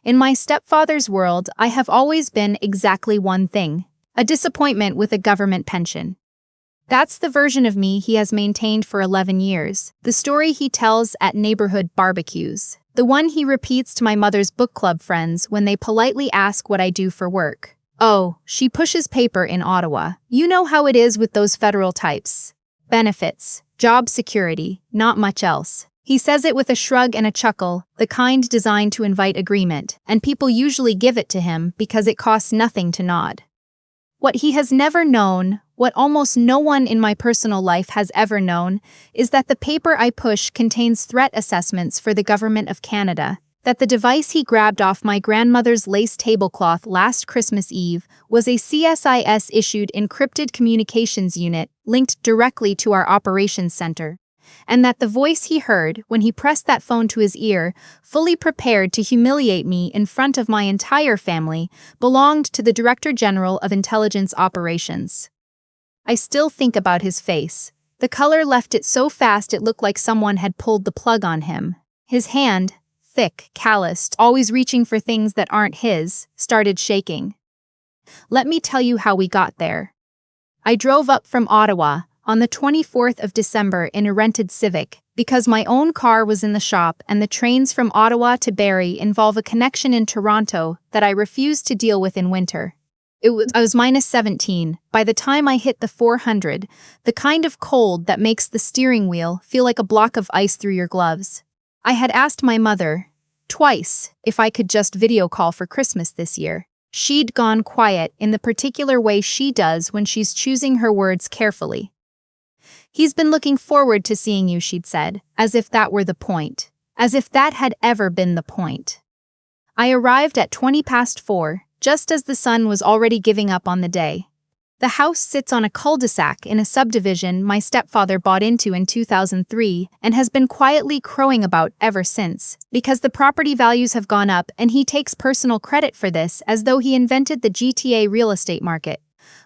In my stepfather's world, I have always been exactly one thing: a disappointment with a government pension. That's the version of me he has maintained for 11 years, the story he tells at neighborhood barbecues, the one he repeats to my mother's book club friends when they politely ask what I do for work. Oh, she pushes paper in Ottawa. You know how it is with those federal types. Benefits, job security, not much else. He says it with a shrug and a chuckle, the kind designed to invite agreement, and people usually give it to him because it costs nothing to nod. What he has never known, what almost no one in my personal life has ever known, is that the paper I push contains threat assessments for the Government of Canada, that the device he grabbed off my grandmother's lace tablecloth last Christmas Eve was a CSIS-issued encrypted communications unit linked directly to our operations center, and that the voice he heard when he pressed that phone to his ear, fully prepared to humiliate me in front of my entire family, belonged to the Director General of Intelligence Operations. I still think about his face. The color left it so fast it looked like someone had pulled the plug on him. His hand, thick, calloused, always reaching for things that aren't his, started shaking. Let me tell you how we got there. I drove up from Ottawa on the 24th of December in a rented Civic, because my own car was in the shop and the trains from Ottawa to Barrie involve a connection in Toronto that I refused to deal with in winter. I was -17 by the time I hit the 400, the kind of cold that makes the steering wheel feel like a block of ice through your gloves. I had asked my mother, twice, if I could just video call for Christmas this year. She'd gone quiet in the particular way she does when she's choosing her words carefully. "He's been looking forward to seeing you," she'd said, as if that were the point. As if that had ever been the point. I arrived at 4:20, just as the sun was already giving up on the day. The house sits on a cul-de-sac in a subdivision my stepfather bought into in 2003 and has been quietly crowing about ever since, because the property values have gone up and he takes personal credit for this as though he invented the GTA real estate market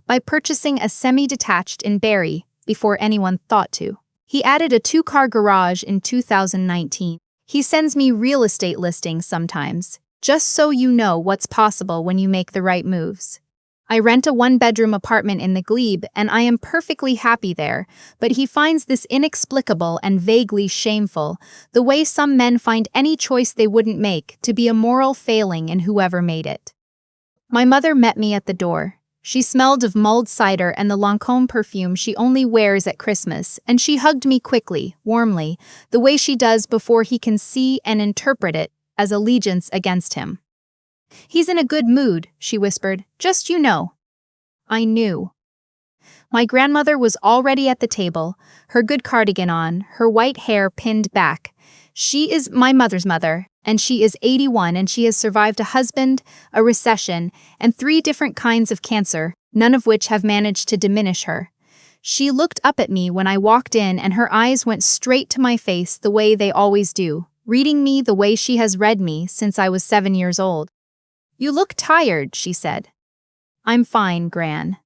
by purchasing a semi-detached in Barrie before anyone thought to. He added a 2-car garage in 2019. He sends me real estate listings sometimes, just so you know what's possible when you make the right moves. I rent a 1-bedroom apartment in the Glebe and I am perfectly happy there, but he finds this inexplicable and vaguely shameful, the way some men find any choice they wouldn't make to be a moral failing in whoever made it. My mother met me at the door. She smelled of mulled cider and the Lancôme perfume she only wears at Christmas, and she hugged me quickly, warmly, the way she does before he can see and interpret it as allegiance against him. "He's in a good mood," she whispered, "just you know." I knew. My grandmother was already at the table, her good cardigan on, her white hair pinned back. She is my mother's mother, and she is 81 and she has survived a husband, a recession, and 3 different kinds of cancer, none of which have managed to diminish her. She looked up at me when I walked in and her eyes went straight to my face the way they always do, reading me the way she has read me since I was 7 years old. "You look tired," she said. "I'm fine, Gran."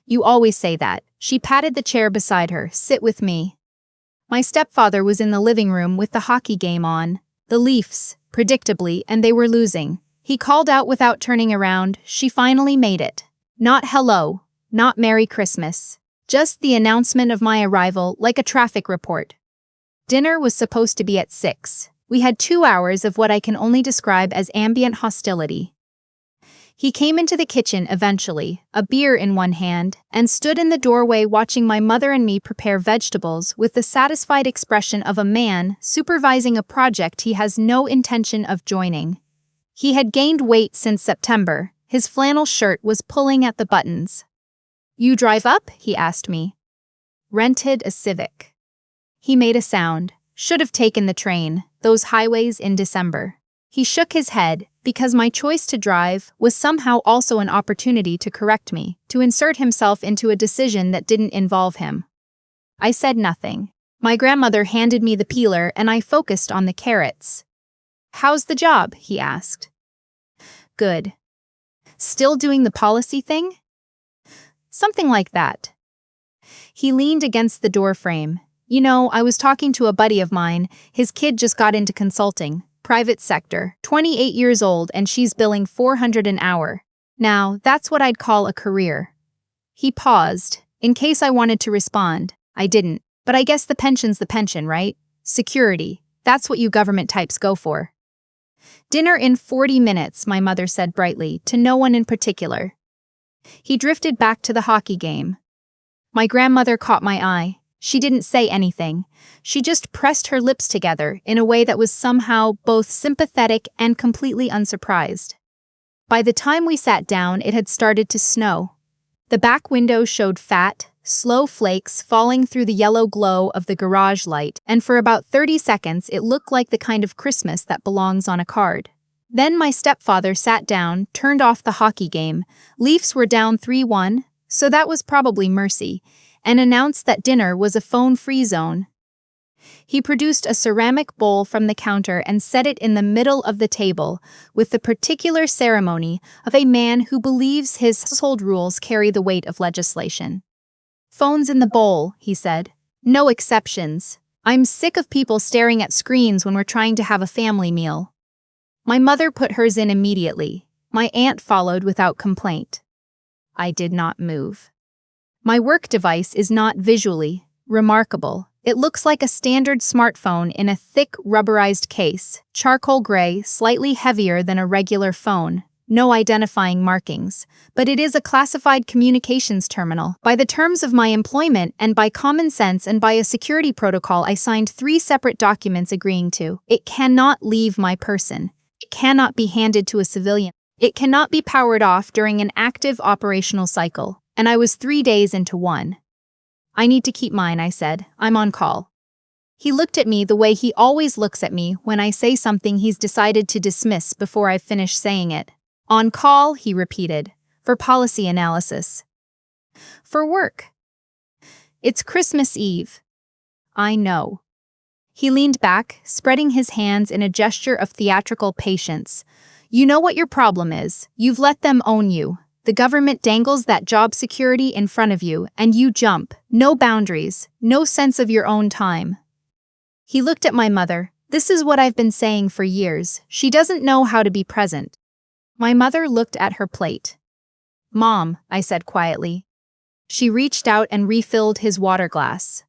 "You always say that." She patted the chair beside her. "Sit with me." My stepfather was in the living room with the hockey game on, the Leafs, predictably, and they were losing. He called out without turning around. She finally made it. Not hello, not Merry Christmas. Just the announcement of my arrival, like a traffic report. Dinner was supposed to be at 6. We had 2 hours of what I can only describe as ambient hostility. He came into the kitchen eventually, a beer in one hand, and stood in the doorway watching my mother and me prepare vegetables with the satisfied expression of a man supervising a project he has no intention of joining. He had gained weight since September. His flannel shirt was pulling at the buttons. "You drive up?" he asked me. "Rented a Civic." He made a sound. "Should have taken the train, those highways in December." He shook his head, because my choice to drive was somehow also an opportunity to correct me, to insert himself into a decision that didn't involve him. I said nothing. My grandmother handed me the peeler and I focused on the carrots. "How's the job?" he asked. "Good." "Still doing the policy thing?" "Something like that." He leaned against the doorframe. "You know, I was talking to a buddy of mine, his kid just got into consulting. private sector, 28 years old, and she's billing 400 an hour. Now, that's what I'd call a career. He paused, in case I wanted to respond. I didn't. But I guess the pension's the pension, right? Security. That's what you government types go for. Dinner in 40 minutes, my mother said brightly, to no one in particular. He drifted back to the hockey game. My grandmother caught my eye. She didn't say anything. She just pressed her lips together in a way that was somehow both sympathetic and completely unsurprised. By the time we sat down, it had started to snow. The back window showed fat, slow flakes falling through the yellow glow of the garage light, and for about 30 seconds it looked like the kind of Christmas that belongs on a card. Then my stepfather sat down, turned off the hockey game. Leafs were down 3-1, so that was probably mercy, and announced that dinner was a phone-free zone. He produced a ceramic bowl from the counter and set it in the middle of the table, with the particular ceremony of a man who believes his household rules carry the weight of legislation. "Phones in the bowl," he said. "No exceptions. I'm sick of people staring at screens when we're trying to have a family meal." My mother put hers in immediately. My aunt followed without complaint. I did not move. My work device is not visually remarkable. It looks like a standard smartphone in a thick, rubberized case, charcoal gray, slightly heavier than a regular phone. No identifying markings, but it is a classified communications terminal. By the terms of my employment and by common sense and by a security protocol I signed 3 separate documents agreeing to, it cannot leave my person. It cannot be handed to a civilian. It cannot be powered off during an active operational cycle, and I was 3 days into one. "I need to keep mine," I said. "I'm on call." He looked at me the way he always looks at me when I say something he's decided to dismiss before I've finished saying it. "On call," he repeated, "for policy analysis." "For work." "It's Christmas Eve." "I know." He leaned back, spreading his hands in a gesture of theatrical patience. "You know what your problem is. You've let them own you. The government dangles that job security in front of you, and you jump. No boundaries, no sense of your own time." He looked at my mother. "This is what I've been saying for years. She doesn't know how to be present." My mother looked at her plate. "Mom," I said quietly. She reached out and refilled his water glass.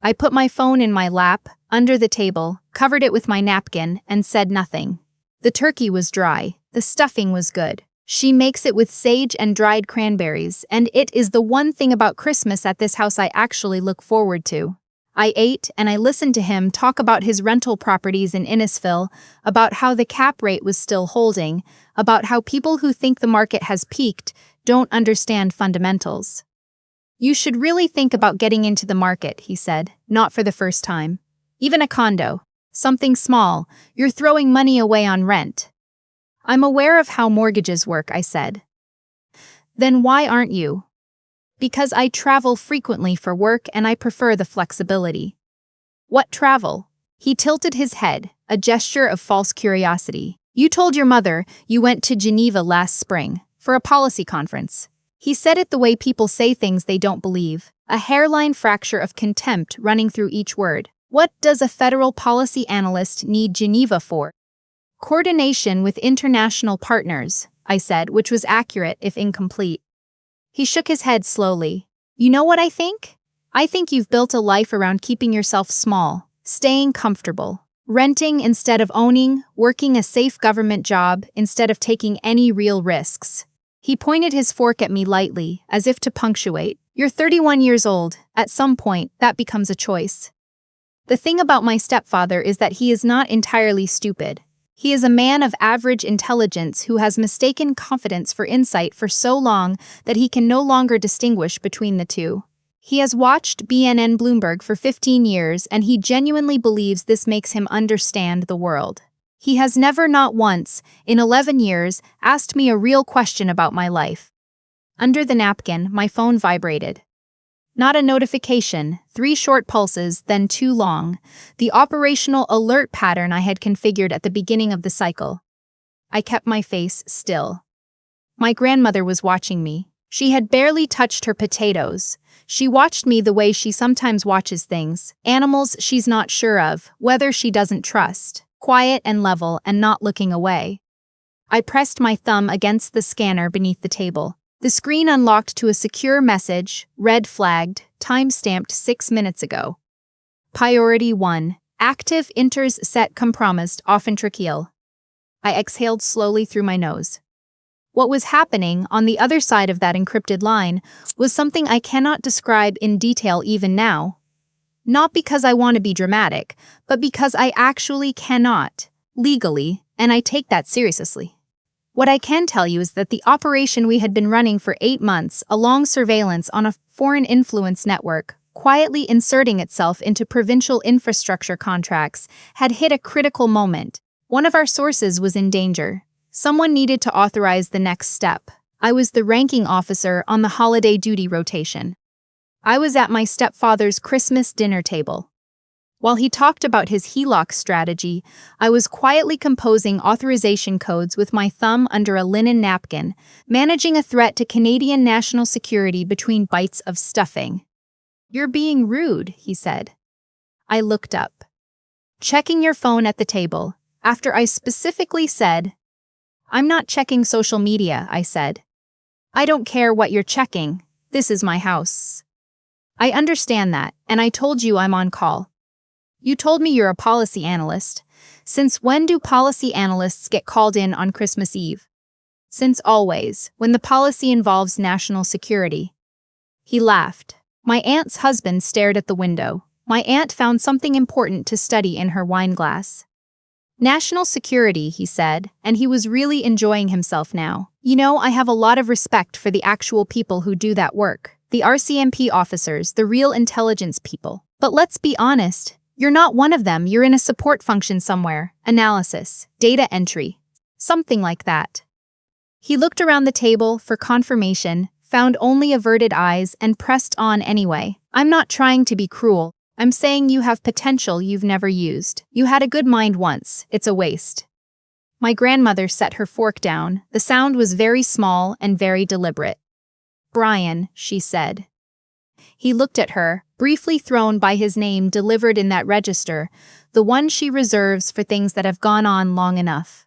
I put my phone in my lap, under the table, covered it with my napkin, and said nothing. The turkey was dry. The stuffing was good. She makes it with sage and dried cranberries, and it is the one thing about Christmas at this house I actually look forward to. I ate, and I listened to him talk about his rental properties in Innisfil, about how the cap rate was still holding, about how people who think the market has peaked don't understand fundamentals. "You should really think about getting into the market," he said, "not for the first time. Even a condo. Something small. You're throwing money away on rent." "I'm aware of how mortgages work," I said. "Then why aren't you?" "Because I travel frequently for work and I prefer the flexibility." "What travel?" He tilted his head, a gesture of false curiosity. "You told your mother you went to Geneva last spring, for a policy conference." He said it the way people say things they don't believe, a hairline fracture of contempt running through each word. "What does a federal policy analyst need Geneva for?" "Coordination with international partners," I said, which was accurate if incomplete. He shook his head slowly. "You know what I think? I think you've built a life around keeping yourself small, staying comfortable, renting instead of owning, working a safe government job instead of taking any real risks." He pointed his fork at me lightly, as if to punctuate. "You're 31 years old. At some point, that becomes a choice." The thing about my stepfather is that he is not entirely stupid. He is a man of average intelligence who has mistaken confidence for insight for so long that he can no longer distinguish between the two. He has watched BNN Bloomberg for 15 years and he genuinely believes this makes him understand the world. He has never, not once, in 11 years, asked me a real question about my life. Under the napkin, my phone vibrated. Not a notification, 3 short pulses, then 2 long, the operational alert pattern I had configured at the beginning of the cycle. I kept my face still. My grandmother was watching me. She had barely touched her potatoes. She watched me the way she sometimes watches things, animals she's not sure of, whether she doesn't trust. quiet and level and not looking away. I pressed my thumb against the scanner beneath the table. The screen unlocked to a secure message, red flagged, time-stamped 6 minutes ago. Priority 1. Active inters set compromised ventricle. I exhaled slowly through my nose. What was happening on the other side of that encrypted line was something I cannot describe in detail even now. Not because I want to be dramatic, but because I actually cannot, legally, and I take that seriously. What I can tell you is that the operation we had been running for 8 months, along surveillance on a foreign influence network, quietly inserting itself into provincial infrastructure contracts, had hit a critical moment. One of our sources was in danger. Someone needed to authorize the next step. I was the ranking officer on the holiday duty rotation. I was at my stepfather's Christmas dinner table. While he talked about his HELOC strategy, I was quietly composing authorization codes with my thumb under a linen napkin, managing a threat to Canadian national security between bites of stuffing. "You're being rude," he said. I looked up. "Checking your phone at the table," after I specifically said. "I'm not checking social media," I said. "I don't care what you're checking. This is my house." "I understand that, and I told you I'm on call." "You told me you're a policy analyst. Since when do policy analysts get called in on Christmas Eve?" "Since always, when the policy involves national security." He laughed. My aunt's husband stared at the window. My aunt found something important to study in her wine glass. "National security," he said, and he was really enjoying himself now. "You know, I have a lot of respect for the actual people who do that work. The RCMP officers, the real intelligence people. But let's be honest. You're not one of them, you're in a support function somewhere, analysis, data entry, something like that." He looked around the table for confirmation, found only averted eyes, and pressed on anyway. "I'm not trying to be cruel. I'm saying you have potential you've never used. You had a good mind once, it's a waste." My grandmother set her fork down. The sound was very small and very deliberate. "Brian," she said. He looked at her, briefly thrown by his name delivered in that register, the one she reserves for things that have gone on long enough.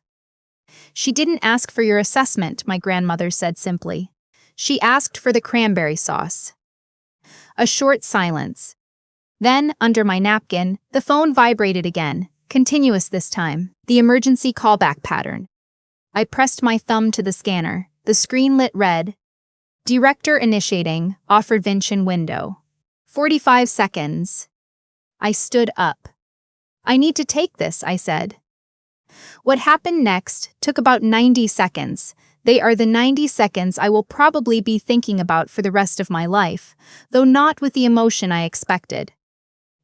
"She didn't ask for your assessment," my grandmother said simply. "She asked for the cranberry sauce." A short silence. Then, under my napkin, the phone vibrated again, continuous this time, the emergency callback pattern. I pressed my thumb to the scanner. The screen lit red. "Director initiating, authorization window. 45 seconds. I stood up. "I need to take this," I said. What happened next took about 90 seconds. They are the 90 seconds I will probably be thinking about for the rest of my life, though not with the emotion I expected.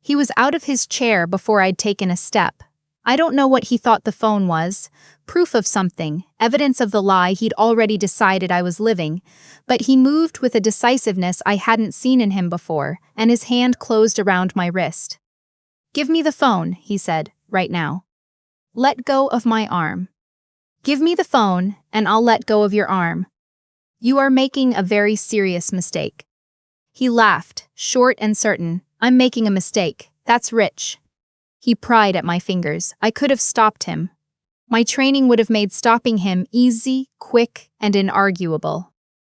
He was out of his chair before I'd taken a step. I don't know what he thought the phone was, proof of something, evidence of the lie he'd already decided I was living, but he moved with a decisiveness I hadn't seen in him before, and his hand closed around my wrist. "Give me the phone," he said, "right now." Let go of my arm. "Give me the phone, and I'll let go of your arm. You are making a very serious mistake." He laughed, short and certain. "I'm making a mistake. That's rich." He pried at my fingers. I could have stopped him. My training would have made stopping him easy, quick, and inarguable.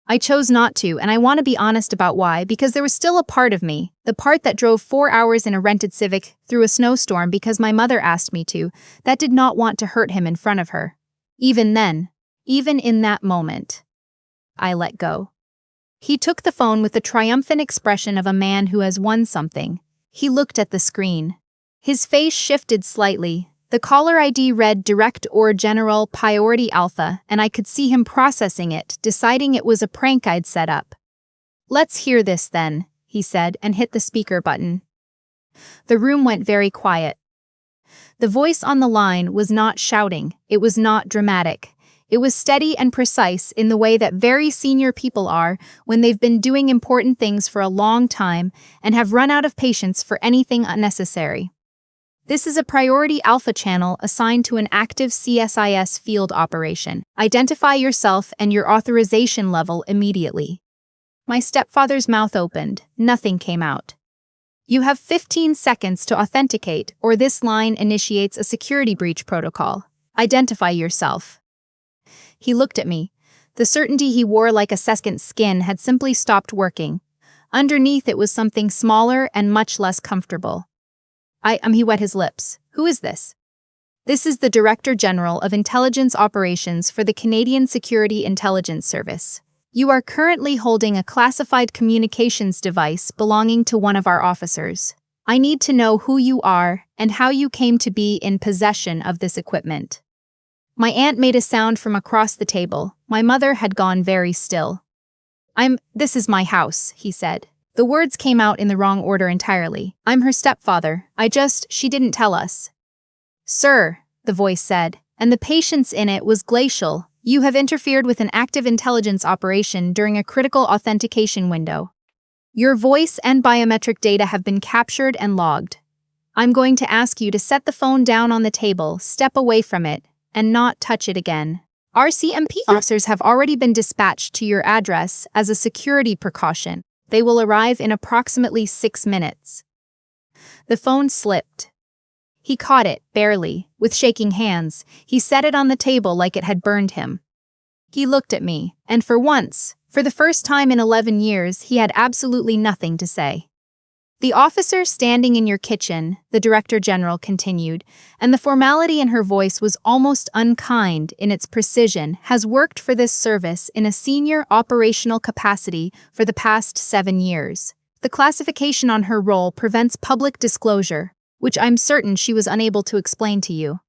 I chose not to, and I want to be honest about why, because there was still a part of me, the part that drove 4 hours in a rented Civic through a snowstorm because my mother asked me to, that did not want to hurt him in front of her. Even then, even in that moment, I let go. He took the phone with the triumphant expression of a man who has won something. He looked at the screen. His face shifted slightly. The caller ID read Direct or General Priority Alpha, and I could see him processing it, deciding it was a prank I'd set up. "Let's hear this then," he said, and hit the speaker button. The room went very quiet. The voice on the line was not shouting, it was not dramatic. It was steady and precise in the way that very senior people are when they've been doing important things for a long time and have run out of patience for anything unnecessary. "This is a Priority Alpha channel assigned to an active CSIS field operation. Identify yourself and your authorization level immediately." My stepfather's mouth opened. Nothing came out. You have 15 seconds to authenticate, or this line initiates a security breach protocol. Identify yourself. He looked at me. The certainty he wore like a second skin had simply stopped working. Underneath it was something smaller and much less comfortable. He wet his lips. Who is this? This is the Director General of Intelligence Operations for the Canadian Security Intelligence Service. You are currently holding a classified communications device belonging to one of our officers. I need to know who you are and how you came to be in possession of this equipment. My aunt made a sound from across the table. My mother had gone very still. This is my house, he said. The words came out in the wrong order entirely. I'm her stepfather. She didn't tell us. Sir, the voice said, and the patience in it was glacial. You have interfered with an active intelligence operation during a critical authentication window. Your voice and biometric data have been captured and logged. I'm going to ask you to set the phone down on the table, step away from it, and not touch it again. RCMP officers have already been dispatched to your address as a security precaution. They will arrive in approximately 6 minutes. The phone slipped. He caught it, barely, with shaking hands. He set it on the table like it had burned him. He looked at me, and for once, for the first time in 11 years, he had absolutely nothing to say. The officer standing in your kitchen, the Director General continued, and the formality in her voice was almost unkind in its precision, has worked for this service in a senior operational capacity for the past 7 years. The classification on her role prevents public disclosure, which I'm certain she was unable to explain to you.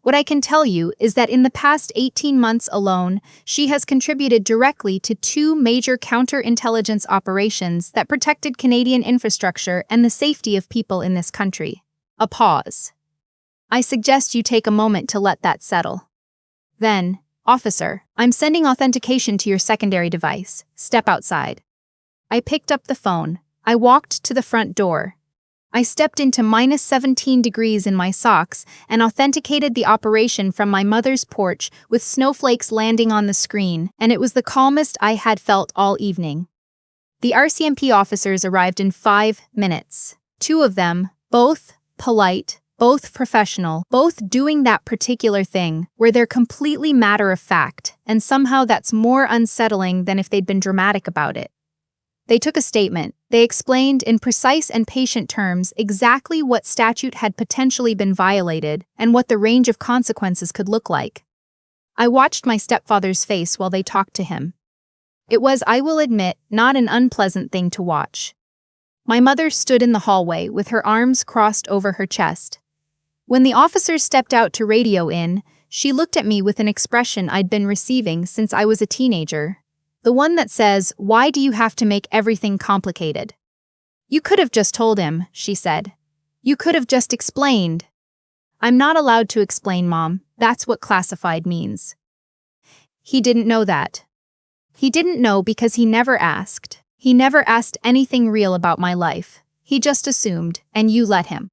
What I can tell you is that in the past 18 months alone, she has contributed directly to 2 major counterintelligence operations that protected Canadian infrastructure and the safety of people in this country. A pause. I suggest you take a moment to let that settle. Then, officer, I'm sending authentication to your secondary device. Step outside. I picked up the phone. I walked to the front door. I stepped into -17 degrees in my socks and authenticated the operation from my mother's porch with snowflakes landing on the screen, and it was the calmest I had felt all evening. The RCMP officers arrived in 5 minutes. 2 of them, both polite, both professional, both doing that particular thing, where they're completely matter-of-fact, and somehow that's more unsettling than if they'd been dramatic about it. They took a statement. They explained in precise and patient terms exactly what statute had potentially been violated and what the range of consequences could look like. I watched my stepfather's face while they talked to him. It was, I will admit, not an unpleasant thing to watch. My mother stood in the hallway with her arms crossed over her chest. When the officers stepped out to radio in, she looked at me with an expression I'd been receiving since I was a teenager. The one that says, "Why do you have to make everything complicated?" You could have just told him, she said. You could have just explained. I'm not allowed to explain, Mom. That's what classified means. He didn't know that. He didn't know because he never asked. He never asked anything real about my life. He just assumed, and you let him.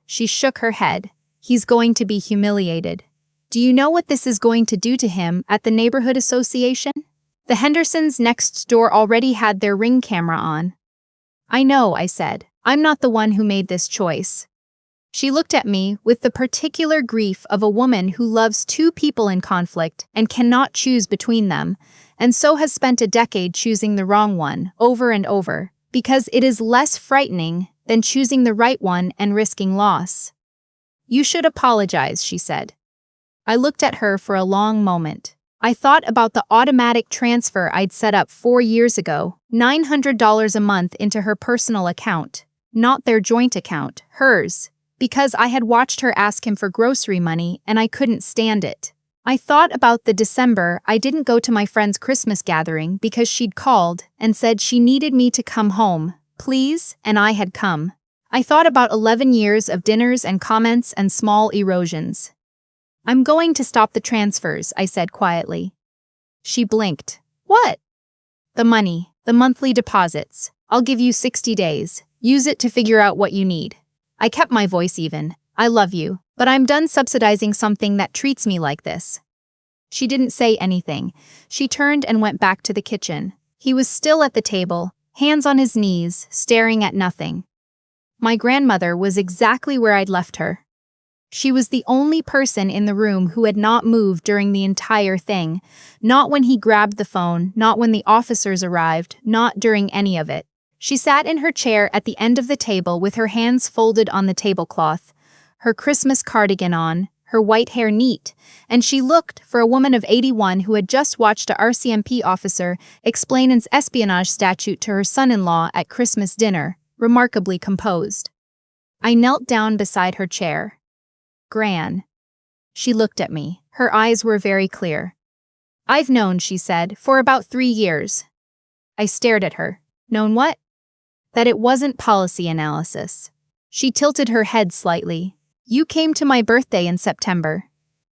She shook her head. He's going to be humiliated. Do you know what this is going to do to him at the neighborhood association? The Hendersons next door already had their Ring camera on. I know, I said. I'm not the one who made this choice. She looked at me with the particular grief of a woman who loves 2 people in conflict and cannot choose between them, and so has spent a decade choosing the wrong one over and over, because it is less frightening than choosing the right one and risking loss. You should apologize, she said. I looked at her for a long moment. I thought about the automatic transfer I'd set up 4 years ago, $900 a month into her personal account, not their joint account, hers, because I had watched her ask him for grocery money and I couldn't stand it. I thought about the December I didn't go to my friend's Christmas gathering because she'd called and said she needed me to come home, please, and I had come. I thought about 11 years of dinners and comments and small erosions. I'm going to stop the transfers, I said quietly. She blinked. What? The money, the monthly deposits. I'll give you 60 days. Use it to figure out what you need. I kept my voice even. I love you, but I'm done subsidizing something that treats me like this. She didn't say anything. She turned and went back to the kitchen. He was still at the table, hands on his knees, staring at nothing. My grandmother was exactly where I'd left her. She was the only person in the room who had not moved during the entire thing, not when he grabbed the phone, not when the officers arrived, not during any of it. She sat in her chair at the end of the table with her hands folded on the tablecloth, her Christmas cardigan on, her white hair neat, and she looked, for a woman of 81 who had just watched a RCMP officer explain an espionage statute to her son-in-law at Christmas dinner, remarkably composed. I knelt down beside her chair. Gran. She looked at me. Her eyes were very clear. I've known, she said, for about 3 years. I stared at her. Known what? That it wasn't policy analysis. She tilted her head slightly. You came to my birthday in September.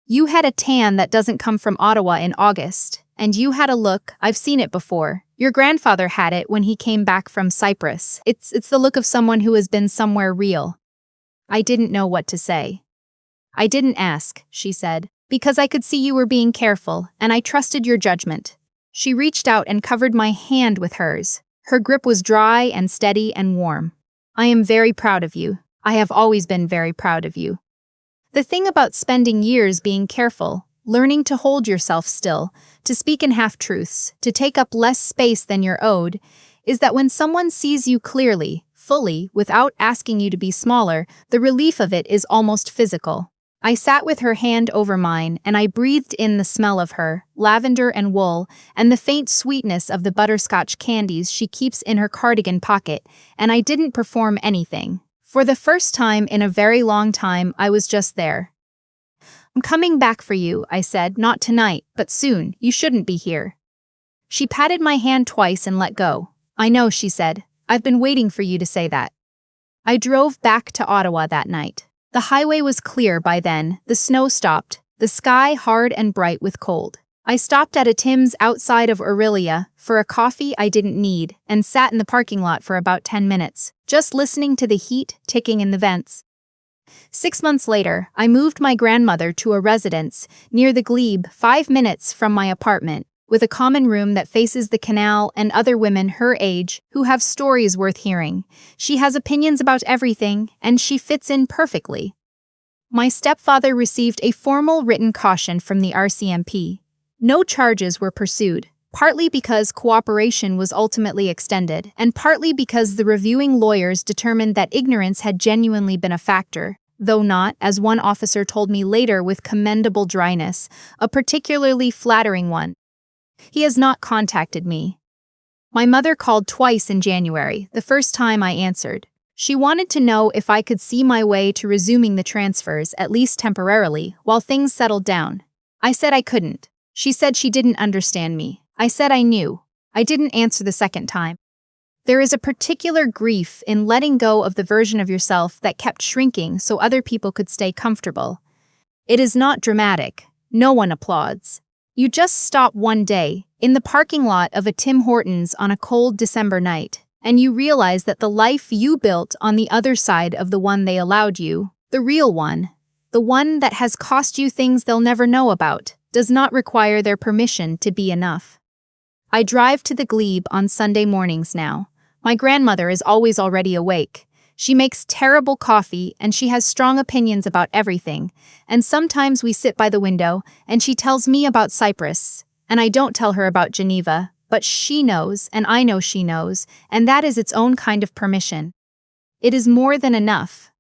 You had a tan that doesn't come from Ottawa in August, and you had a look, I've seen it before. Your grandfather had it when he came back from Cyprus. It's the look of someone who has been somewhere real. I didn't know what to say. I didn't ask, she said, because I could see you were being careful, and I trusted your judgment. She reached out and covered my hand with hers. Her grip was dry and steady and warm. I am very proud of you. I have always been very proud of you. The thing about spending years being careful, learning to hold yourself still, to speak in half-truths, to take up less space than you're owed, is that when someone sees you clearly, fully, without asking you to be smaller, the relief of it is almost physical. I sat with her hand over mine, and I breathed in the smell of her, lavender and wool, and the faint sweetness of the butterscotch candies she keeps in her cardigan pocket, and I didn't perform anything. For the first time in a very long time, I was just there. I'm coming back for you, I said, not tonight, but soon. You shouldn't be here. She patted my hand twice and let go. I know, she said. I've been waiting for you to say that. I drove back to Ottawa that night. The highway was clear by then, the snow stopped, the sky hard and bright with cold. I stopped at a Tim's outside of Orillia for a coffee I didn't need and sat in the parking lot for about 10 minutes, just listening to the heat ticking in the vents. 6 months later, I moved my grandmother to a residence near the Glebe, 5 minutes from my apartment, with a common room that faces the canal and other women her age who have stories worth hearing. She has opinions about everything, and she fits in perfectly. My stepfather received a formal written caution from the RCMP. No charges were pursued, partly because cooperation was ultimately extended, and partly because the reviewing lawyers determined that ignorance had genuinely been a factor, though not, as one officer told me later with commendable dryness, a particularly flattering one. He has not contacted me. My mother called twice in January, the first time I answered. She wanted to know if I could see my way to resuming the transfers, at least temporarily, while things settled down. I said I couldn't. She said she didn't understand me. I said I knew. I didn't answer the second time. There is a particular grief in letting go of the version of yourself that kept shrinking so other people could stay comfortable. It is not dramatic. No one applauds. You just stop one day, in the parking lot of a Tim Hortons on a cold December night, and you realize that the life you built on the other side of the one they allowed you, the real one, the one that has cost you things they'll never know about, does not require their permission to be enough. I drive to the Glebe on Sunday mornings now. My grandmother is always already awake. She makes terrible coffee and she has strong opinions about everything, and sometimes we sit by the window and she tells me about Cyprus, and I don't tell her about Geneva, but she knows and I know she knows, and that is its own kind of permission. It is more than enough.